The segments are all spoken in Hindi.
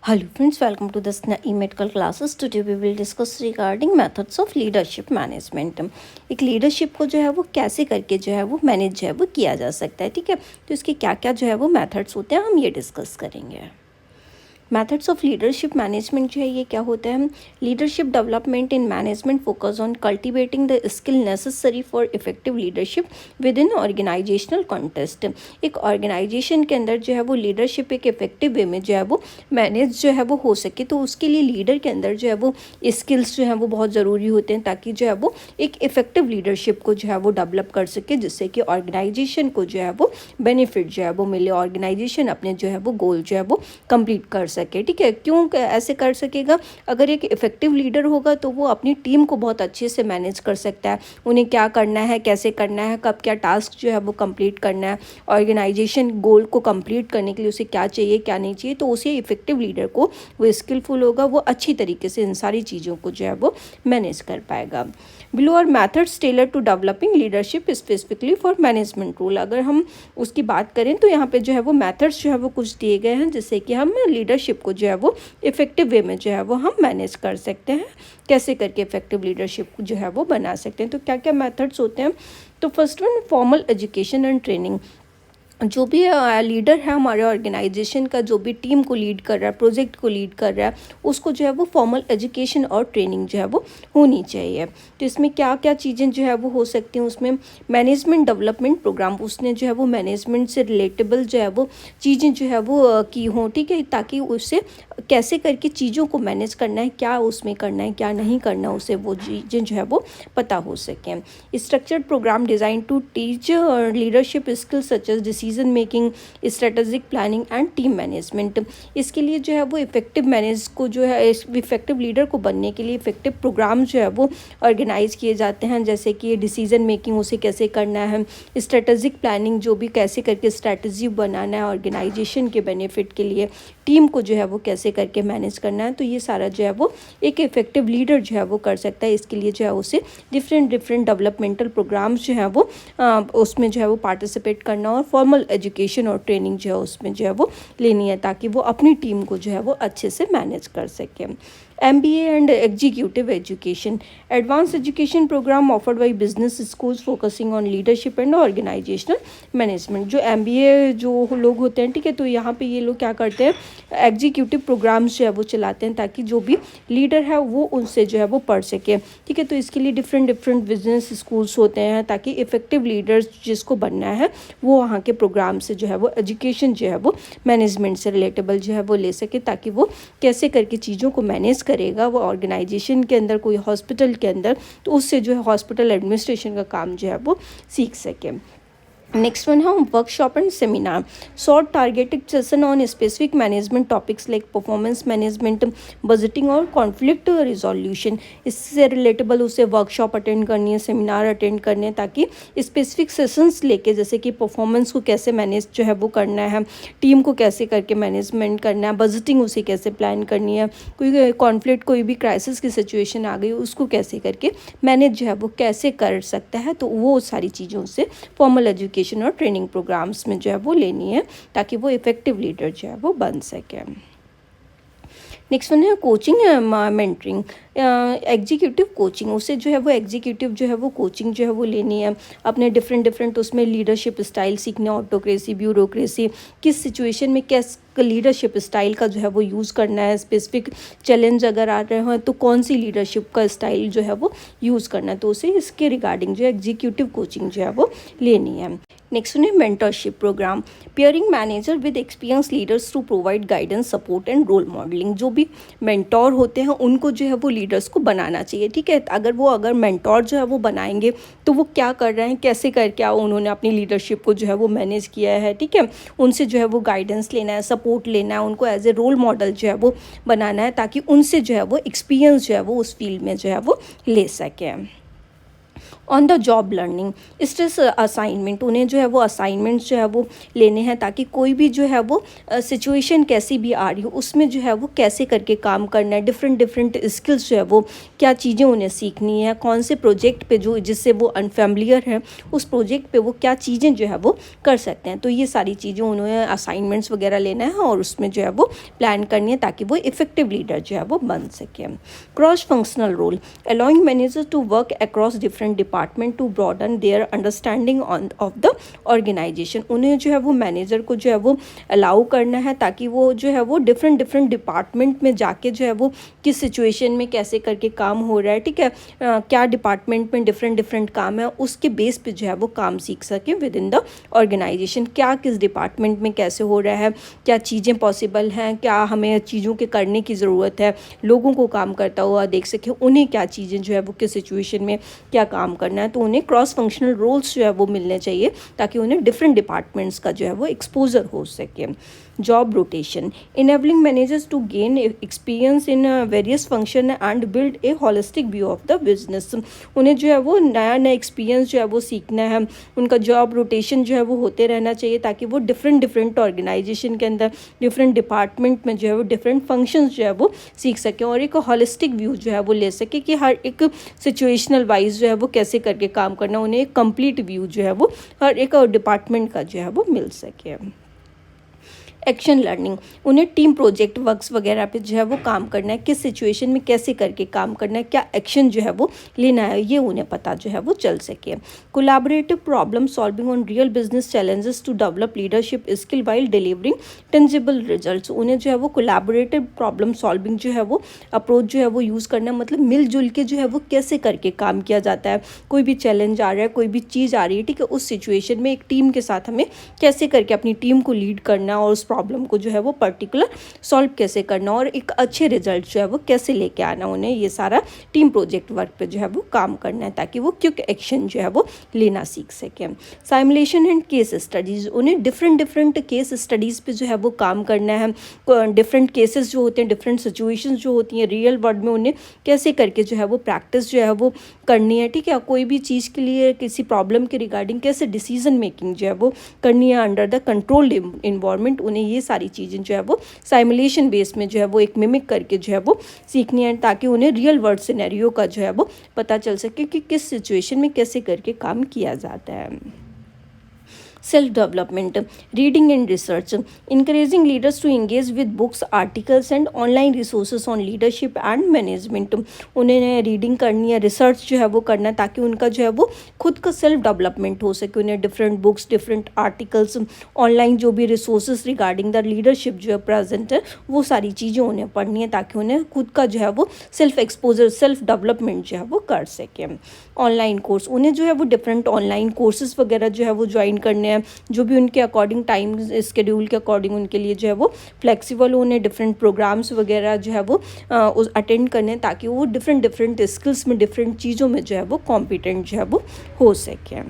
Hello friends, welcome to this e-medical classes. Today we will discuss regarding methods of leadership management. एक लीडरशिप को जो है वो कैसे करके जो है वो मैनेज जो है वो किया जा सकता है, ठीक है। तो इसके क्या क्या जो है वो मेथड्स होते हैं हम ये डिस्कस करेंगे। मेथड्स ऑफ लीडरशिप मैनेजमेंट जो है ये क्या होता है, leadership development in management focus on cultivating the skill necessary for effective leadership within organizational context. एक ऑर्गेनाइजेशन के अंदर जो है वो लीडरशिप एक इफेक्टिव वे में जो है वो मैनेज जो है वो हो सके, तो उसके लिए लीडर के अंदर जो है वो स्किल्स जो है वो बहुत ज़रूरी होते हैं, ताकि जो है वो एक इफेक्टिव लीडरशिप को जो है वो डेवलप कर सके, जिससे कि ऑर्गेनाइजेशन को जो है वो बेनिफिट जो है वो मिले, ऑर्गेनाइजेशन अपने जो है वो गोल जो है वो कंप्लीट कर सके, ठीक है। क्यों ऐसे कर सकेगा, अगर एक इफेक्टिव लीडर होगा तो वो अपनी टीम को बहुत अच्छे से मैनेज कर सकता है, उन्हें क्या करना है, कैसे करना है, कब क्या टास्क जो है वो कंप्लीट करना है, ऑर्गेनाइजेशन गोल को कंप्लीट करने के लिए उसे क्या चाहिए क्या नहीं चाहिए, तो उसे इफेक्टिव लीडर को वो स्किलफुल होगा, वो अच्छी तरीके से इन सारी चीज़ों को जो है वो मैनेज कर पाएगा। Below are methods tailor to developing leadership specifically for management role. अगर हम उसकी बात करें तो यहाँ पे जो है वो मेथड्स जो है वो कुछ दिए गए हैं, जिससे कि हम लीडरशिप को जो है वो इफेक्टिव वे में जो है वो हम मैनेज कर सकते हैं, कैसे करके इफेक्टिव लीडरशिप जो है वो बना सकते हैं। तो क्या क्या मेथड्स होते हैं, तो first one formal education and training. जो भी लीडर है हमारे ऑर्गेनाइजेशन का, जो भी टीम को लीड कर रहा है, प्रोजेक्ट को लीड कर रहा है, उसको जो है वो फॉर्मल एजुकेशन और ट्रेनिंग जो है वो होनी चाहिए। तो इसमें क्या क्या चीज़ें जो है वो हो सकती हैं, उसमें मैनेजमेंट डेवलपमेंट प्रोग्राम, उसने जो है वो मैनेजमेंट से रिलेटेबल जो है वो चीज़ें जो है वो की हों, ठीक है, ताकि उससे कैसे करके चीज़ों को मैनेज करना है, क्या उसमें करना है क्या नहीं करना, उसे वो चीज़ें जो है वो पता हो सकें। Structured programme design to teach leadership skills such as decision making, strategic planning and team management. इसके लिए जो है वो इफेक्टिव मैनेज को जो है इफेक्टिव लीडर को बनने के लिए इफेक्टिव प्रोग्राम जो है वो ऑर्गेनाइज किए जाते हैं, जैसे कि डिसीजन मेकिंग उसे कैसे करना है, स्ट्रेटेजिक प्लानिंग जो भी कैसे करके स्ट्रैटेजी बनाना है ऑर्गेनाइजेशन के बेनिफिट के लिए, टीम को जो है वो कैसे करके मैनेज करना है, तो ये सारा जो है वो एक इफेक्टिव लीडर जो है वो कर सकता है। इसके लिए जो है उसे डिफरेंट डेवलपमेंटल प्रोग्राम्स जो है वो उसमें जो है वो पार्टिसिपेट करना और फॉर्मल एजुकेशन और ट्रेनिंग जो है उसमें जो है वो लेनी है, ताकि वो अपनी टीम को जो है वो अच्छे से मैनेज कर सके। MBA and executive education, advance education programme offered by business schools focusing on leadership and organizational management. जो MBA जो लोग होते हैं, ठीक है, तो यहाँ पे ये लोग क्या करते हैं, एग्जीक्यूटिव प्रोग्राम्स जो है वो चलाते हैं, ताकि जो भी लीडर है वो उनसे जो है वो पढ़ सके, ठीक है। तो इसके लिए डिफरेंट बिजनेस स्कूल्स होते हैं, ताकि इफेक्टिव लीडर्स जिसको बनना है वो वहाँ के प्रोग्राम से जो है वो एजुकेशन जो है वो मैनेजमेंट से रिलेटेबल जो है वो ले सके, ताकि वो कैसे करके चीज़ों को मैनेज करेगा, वो ऑर्गेनाइजेशन के अंदर कोई हॉस्पिटल के अंदर, तो उससे जो है हॉस्पिटल एडमिनिस्ट्रेशन का काम जो है वो सीख सके। नेक्स्ट वन है workshop and seminar, short targeted session on specific management topics like performance management, budgeting और कॉन्फ्लिक्ट रिजोल्यूशन। इससे रिलेटेबल उसे वर्कशॉप अटेंड करनी है, सेमिनार अटेंड करने हैं, ताकि स्पेसिफिक सेशंस लेके, जैसे कि परफॉर्मेंस को कैसे मैनेज जो है वो करना है, टीम को कैसे करके मैनेजमेंट करना है, बजटिंग उसे कैसे प्लान करनी है, कोई कॉन्फ्लिक्ट कोई भी क्राइसिस की सिचुएशन आ गई उसको कैसे करके मैनेज जो है वो कैसे कर सकता है, तो वो सारी चीज़ों से फॉर्मल एजुकेशन और ट्रेनिंग प्रोग्राम्स में जो है वो लेनी है, ताकि वो इफेक्टिव लीडर जो है वो बन सके। नेक्स्ट वन है कोचिंग मेंटरिंग, एग्जीक्यूटिव कोचिंग, उसे जो है वो एग्जीक्यूटिव जो है वो कोचिंग जो है वो लेनी है, अपने डिफरेंट उसमें लीडरशिप स्टाइल सीखने, ऑटोक्रेसी, ब्यूरोक्रेसी, किस सिचुएशन में किस लीडरशिप स्टाइल का जो है वो यूज़ करना है, स्पेसिफिक चैलेंज अगर आ रहे हैं तो कौन सी लीडरशिप का स्टाइल जो है वो यूज़ करना है, तो उसे इसके रिगार्डिंग जो एग्जीक्यूटिव कोचिंग जो है वो लेनी है। नेक्स्ट है mentorship programme, pairing manager with experience leaders to provide guidance, support and role modelling. जो भी मेंटोर होते हैं उनको जो है वो लीडर्स को बनाना चाहिए, ठीक है। अगर मेंटोर जो है वो बनाएंगे तो वो क्या कर रहे हैं, कैसे करके उन्होंने अपनी लीडरशिप को जो है वो मैनेज किया है, ठीक है, उनसे जो है वो गाइडेंस लेना है, सपोर्ट लेना है, उनको एज ए रोल मॉडल जो है वो बनाना है, ताकि उनसे जो है वो एक्सपीरियंस जो है वो उस फील्ड में जो है वो ले सकें। On the job learning, stress assignment, उन्हें जो है वो असाइनमेंट्स जो है वो लेने हैं ताकि कोई भी जो है वो सिचुएशन कैसी भी आ रही हो उसमें जो है वो कैसे करके काम करना है, डिफरेंट डिफरेंट स्किल्स जो है वो क्या चीज़ें उन्हें सीखनी है, कौन से प्रोजेक्ट पे जो जिससे वो अनफेमिलियर है उस प्रोजेक्ट पे वो क्या चीज़ें जो है वो कर सकते हैं। तो ये सारी चीज़ें उन्हें असाइनमेंट्स वगैरह लेना है और उसमें जो है वो प्लान करनी है ताकि वो इफेक्टिव लीडर जो है वो बन सके। Cross functional role, allowing managers to work across different department to broaden their understanding on of the organization, उन्हें जो है वो मैनेजर को जो है वो अलाउ करना है ताकि वो जो है वो डिफरेंट डिफरेंट डिपार्टमेंट में जाके जो है वो किस सिचुएशन में कैसे करके काम हो रहा है, ठीक है, क्या डिपार्टमेंट में डिफरेंट डिफरेंट काम है उसके बेस पे जो है वो काम सीख सके विद इन द ऑर्गेनाइजेशन, क्या किस डिपार्टमेंट में कैसे हो रहा है, क्या चीज़ें पॉसिबल हैं, क्या हमें चीज़ों के करने की ज़रूरत है, लोगों को काम करता हुआ देख सके, उन्हें क्या चीज़ें जो है वो किस सिचुएशन में क्या काम करना है। तो उन्हें क्रॉस फंक्शनल रोल्स जो है वो मिलने चाहिए ताकि उन्हें डिफरेंट डिपार्टमेंट्स का जो है वो एक्सपोजर हो सके। Job rotation, enabling managers to gain experience in various function and build a holistic view of the business, उन्हें जो है वो नया नया एक्सपीरियंस जो है वो सीखना है, उनका जॉब रोटेशन जो है वो होते रहना चाहिए ताकि वो डिफरेंट डिफरेंट ऑर्गेनाइजेशन के अंदर डिफरेंट डिपार्टमेंट में जो है वो डिफरेंट फंक्शंस जो है वो सीख सकें और एक होलिस्टिक व्यू जो है वो ले सके कि हर एक सिचुएशनल वाइज जो है वो कैसे करके काम करना, उन्हें एक कंप्लीट व्यू जो है वो हर एक डिपार्टमेंट का जो है वो मिल सके। एक्शन लर्निंग, उन्हें टीम प्रोजेक्ट वर्क्स वगैरह पे जो है वो काम करना है, किस सिचुएशन में कैसे करके काम करना है, क्या एक्शन जो है वो लेना है, ये उन्हें पता जो है वो चल सके। Collaborative problem solving on real business challenges to develop leadership skill while delivering tangible results, उन्हें जो है वो कोलैबोरेटिव प्रॉब्लम सॉल्विंग जो है वो अप्रोच जो है वो यूज़ करना है, मतलब मिलजुल के जो है वो कैसे करके काम किया जाता है, कोई भी चैलेंज आ रहा है, कोई भी चीज़ आ रही है, ठीक है, उस सिचुएशन में एक टीम के साथ हमें कैसे करके अपनी टीम को लीड करना और उस प्रॉब्लम को जो है वो पर्टिकुलर सॉल्व कैसे करना और एक अच्छे रिजल्ट जो है वो कैसे लेके आना, उन्हें ये सारा टीम प्रोजेक्ट वर्क पे जो है वो काम करना है ताकि वो क्विक एक्शन जो है वो लेना सीख सकें। साइमुलेशन एंड केस स्टडीज़, उन्हें डिफरेंट डिफरेंट केस स्टडीज़ पे जो है वो काम करना है, डिफरेंट केसेस जो होते हैं, डिफरेंट सिचुएशंस जो होती हैं रियल वर्ल्ड में, उन्हें कैसे करके जो है वो प्रैक्टिस जो है वो करनी है, ठीक है, कोई भी चीज़ के लिए किसी प्रॉब्लम के रिगार्डिंग कैसे डिसीजन मेकिंग जो है वो करनी है अंडर द कंट्रोल्ड इन्वायरमेंट, उन्हें ये सारी चीज़ें जो है वो साइमुलेशन बेस में जो है वो एक मिमिक करके जो है वो सीखनी है ताकि उन्हें रियल वर्ल्ड सिनेरियो का जो है वो पता चल सके कि किस सिचुएशन में कैसे करके काम किया जाता है। Self development, reading and research, encouraging leaders to engage with books, articles and online resources on leadership and management, उन्हें रीडिंग करनी है, रिसर्च जो है वो करना है ताकि उनका जो है वो खुद का सेल्फ डेवलपमेंट हो सके, उन्हें different books, different articles, online जो भी रिसोर्सेज रिगार्डिंग द लीडरशिप जो है प्रेजेंट है वो सारी चीज़ें उन्हें पढ़नी है ताकि उन्हें खुद का जो है वो सेल्फ एक्सपोजर, सेल्फ डेवलपमेंट जो है वो कर सके। ऑनलाइन कोर्स, उन्हें जो है वो डिफरेंट ऑनलाइन कोर्सेज वगैरह जो है वो ज्वाइन करने हैं, जो भी उनके अकॉर्डिंग टाइम स्केड्यूल के अकॉर्डिंग उनके लिए जो है वो फ्लेक्सिबल, उन्हें डिफरेंट प्रोग्राम्स वगैरह जो है वो अटेंड करने ताकि वो डिफरेंट डिफरेंट स्किल्स में, डिफरेंट चीज़ों में जो है वो कॉम्पिटेंट जो है वो हो सके।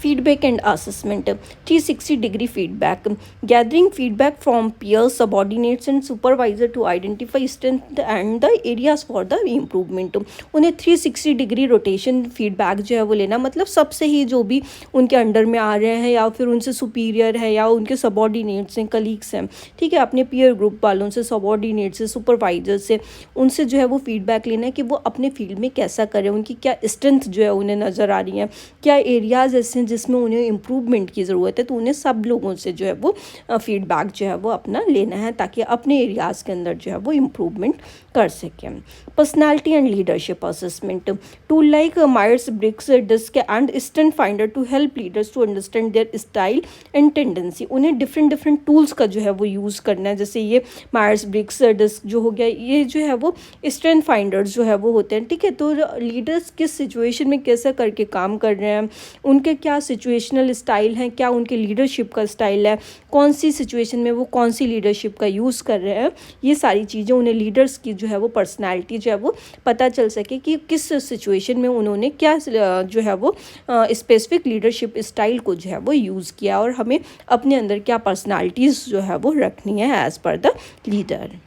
Feedback and assessment, 360 degree feedback, gathering feedback from peers, subordinates and supervisor to identify strength and the areas for the improvement, उन्हें 360 डिग्री रोटेशन फीडबैक जो है वो लेना, मतलब सबसे ही जो भी उनके अंडर में आ रहे हैं या फिर उनसे सुपीरियर है या उनके सबॉर्डिनेट्स हैं, कलीग्स हैं, ठीक है, अपने पीयर ग्रुप वालों से, सबॉर्डिनेट से, सुपरवाइजर से, उनसे जो है वो फीडबैक लेना है कि वो अपने फील्ड में कैसा करें, उनकी क्या स्ट्रेंथ जो है उन्हें नज़र आ रही है, क्या एरियाज ऐसे हैं जिसमें उन्हें इम्प्रूवमेंट की ज़रूरत है, तो उन्हें सब लोगों से जो है वो फीडबैक जो है वो अपना लेना है ताकि अपने एरियाज़ के अंदर जो है वो इम्प्रूवमेंट कर सकें। Personality and leadership assessment, tool like Myers Briggs DISC and strength finder to help leaders to understand their style and tendency, उन्हें डिफरेंट डिफरेंट टूल्स का जो है वो यूज़ करना है, जैसे ये मायर्स ब्रिग्स डिस्क जो हो गया, ये जो है वो स्ट्रेंथ फाइंडर्स जो है वो होते हैं, ठीक है, तो लीडर्स किस सिचुएशन में कैसा करके काम कर रहे हैं, उनके क्या सिचुएशनल स्टाइल हैं, क्या उनके लीडरशिप का स्टाइल है, कौन सी सिचुएशन में वो कौन सी लीडरशिप का यूज़ कर रहे हैं, ये सारी चीज़ें उन्हें लीडर्स की जो है वो पर्सनालिटी जो है वो पता चल सके कि किस सिचुएशन में उन्होंने क्या जो है वो स्पेसिफिक लीडरशिप स्टाइल को जो है वो यूज़ किया और हमें अपने अंदर क्या पर्सनालिटीज़ जो है वो रखनी है as per the leader.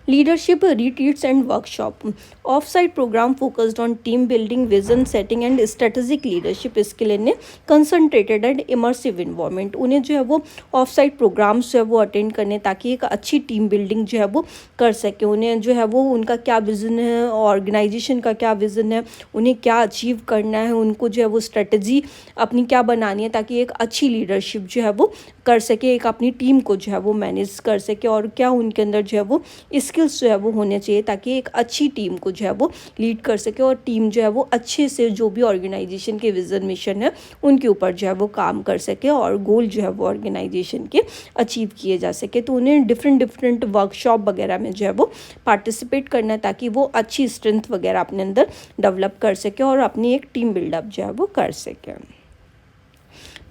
Leadership retreats and workshop, off site programme focused on team building, vision setting and strategic leadership skill in a concentrated and immersive environment. उन्हें जो है वो ऑफ साइट प्रोग्राम्स जो है वो अटेंड करने ताकि एक अच्छी टीम बिल्डिंग जो है वो कर सके। उन्हें जो है वो उनका क्या विज़न है, ऑर्गेनाइजेशन का क्या विज़न है, उन्हें क्या अचीव करना है, उनको जो है वो स्ट्रेटजी अपनी क्या बनानी है ताकि एक अच्छी लीडरशिप जो है वो कर सके, एक अपनी टीम को जो है वो मैनेज कर सके, और क्या उनके अंदर जो है वो स्किल्स जो है वो होने चाहिए ताकि एक अच्छी टीम को जो है वो लीड कर सके और टीम जो है वो अच्छे से जो भी ऑर्गेनाइजेशन के विज़न मिशन है उनके ऊपर जो है वो काम कर सके और गोल जो है वो ऑर्गेनाइजेशन के अचीव किए जा सके। तो उन्हें डिफरेंट वर्कशॉप वगैरह में जो है वो पार्टिसिपेट करना है ताकि वो अच्छी स्ट्रेंथ वगैरह अपने अंदर डेवलप कर सके और अपनी एक टीम बिल्डअप जो है वो कर सके।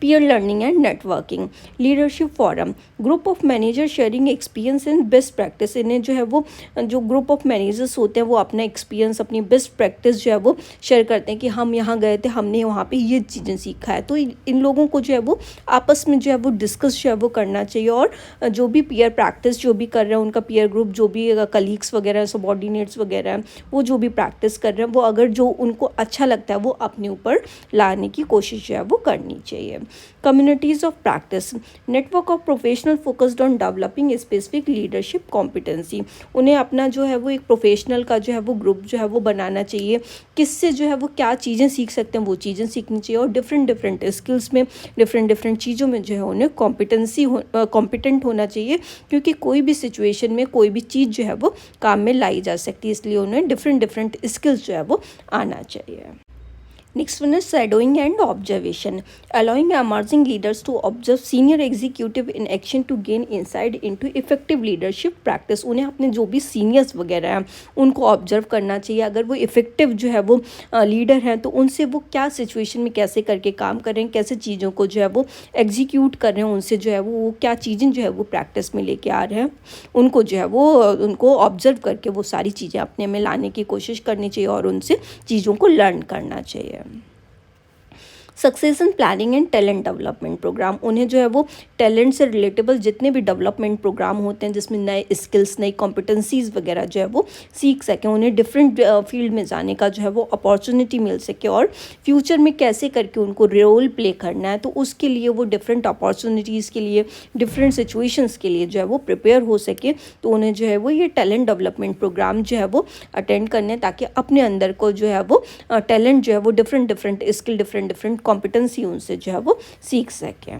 peer learning and networking, leadership forum, group of manager sharing experience and best practice. इन्हें जो है वो जो ग्रुप ऑफ मैनेजर्स होते हैं वो अपना एक्सपीरियंस, अपनी बेस्ट प्रैक्टिस जो है वो शेयर करते हैं कि हम यहाँ गए थे, हमने वहाँ पे ये चीज़ें सीखा है। तो इन लोगों को जो है वो आपस में जो है वो डिस्कस जो है वो करना चाहिए, और जो भी पीयर प्रैक्टिस जो भी कर रहे हैं उनका पीयर ग्रुप, जो भी कलीग्स वगैरह, सबॉर्डिनेट्स वगैरह हैं, वो जो भी प्रैक्टिस कर रहे हैं वो अगर जो उनको अच्छा लगता है वो अपने ऊपर लाने की कोशिश जो है वो करनी चाहिए। Communities of practice, network of professional focused on developing specific leadership competency. उन्हें अपना जो है वो एक प्रोफेशनल का जो है वो ग्रुप जो है वो बनाना चाहिए, किससे जो है वो क्या चीज़ें सीख सकते हैं वो चीज़ें सीखनी चाहिए, और डिफरेंट स्किल्स में डिफरेंट चीज़ों में जो है उन्हें कॉम्पिटेंट होना चाहिए, क्योंकि कोई भी सिचुएशन में कोई भी चीज़ जो है वो काम में लाई जा सकती है, इसलिए उन्हें डिफरेंट स्किल्स जो है वो आना चाहिए। Next one is shadowing and observation, allowing emerging leaders to observe senior executive in action to gain insight into effective leadership practice। उन्हें अपने जो भी सीनियर्स वगैरह हैं उनको ऑब्जर्व करना चाहिए, अगर वो इफ़ेक्टिव जो है वो लीडर हैं तो उनसे वो क्या सिचुएशन में कैसे करके काम कर रहे हैं, कैसे चीज़ों को जो है वो एग्जीक्यूट कर रहे हैं, उनसे जो है वो क्या चीज़ें जो है वो प्रैक्टिस में लेके आ रहे हैं, उनको जो है वो उनको ऑब्जर्व करके वो सारी चीज़ें अपने में लाने की कोशिश करनी चाहिए और उनसे चीज़ों को लर्न करना चाहिए। Succession planning and talent development programme, उन्हें जो है वो टैलेंट से रिलेटेबल जितने भी डेवलपमेंट प्रोग्राम होते हैं जिसमें नए स्किल्स, नई कॉम्पिटेंसीज़ वगैरह जो है वो सीख सकें, उन्हें डिफरेंट फील्ड में जाने का जो है वो अपॉर्चुनिटी मिल सके, और फ्यूचर में कैसे करके उनको रोल प्ले करना है तो उसके लिए वो डिफरेंट अपॉर्चुनिटीज़ के लिए, डिफरेंट सिचुएशंस के लिए जो है वो प्रिपेयर हो सके। तो उन्हें जो है वो ये टैलेंट डेवलपमेंट प्रोग्राम जो है वो अटेंड करने ताकि अपने अंदर को जो है वो टैलेंट जो है वो डिफरेंट स्किल, डिफरेंट कॉम्पिटेंसी उनसे जो है वो सीख सकें।